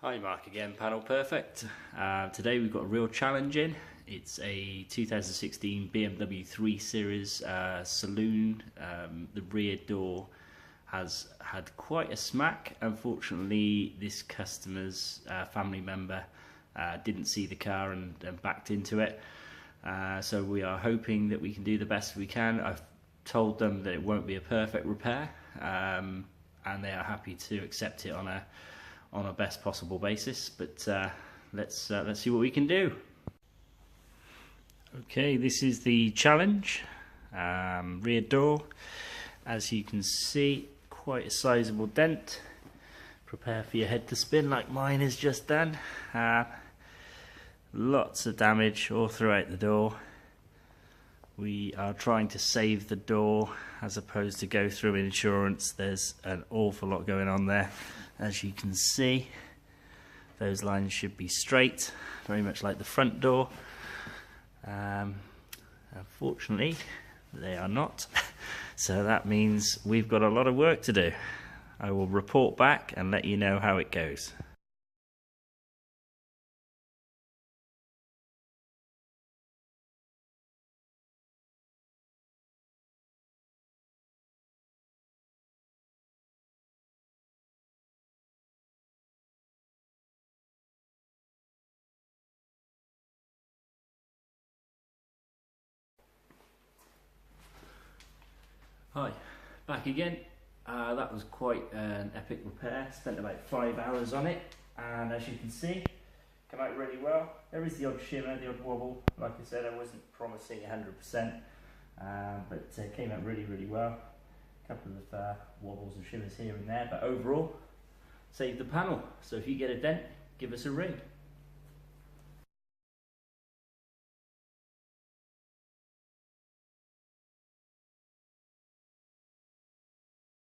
Hi, Mark again, Panel Perfect. Today we've got a real challenge in. It's a 2016 BMW 3 Series saloon. The rear door has had quite a smack. Unfortunately, this customer's family member didn't see the car and backed into it. So we are hoping that we can do the best we can. I've told them that it won't be a perfect repair, and they are happy to accept it on a best possible basis, but let's see what we can do. Okay, this is the challenge. Rear door, as you can see, quite a sizable dent. Prepare for your head to spin like mine has just done. Lots of damage all throughout the door. We are trying to save the door as opposed to go through insurance. There's an awful lot going on there. As you can see, those lines should be straight, very much like the front door. Unfortunately, they are not. So that means we've got a lot of work to do. I will report back and let you know how it goes. Hi, back again. That was quite an epic repair. Spent about 5 hours on it, and as you can see, came out really well. There is the odd shimmer, the odd wobble. Like I said, I wasn't promising 100%, but it came out really well. A couple of wobbles and shimmers here and there, but overall, saved the panel. So if you get a dent, give us a ring.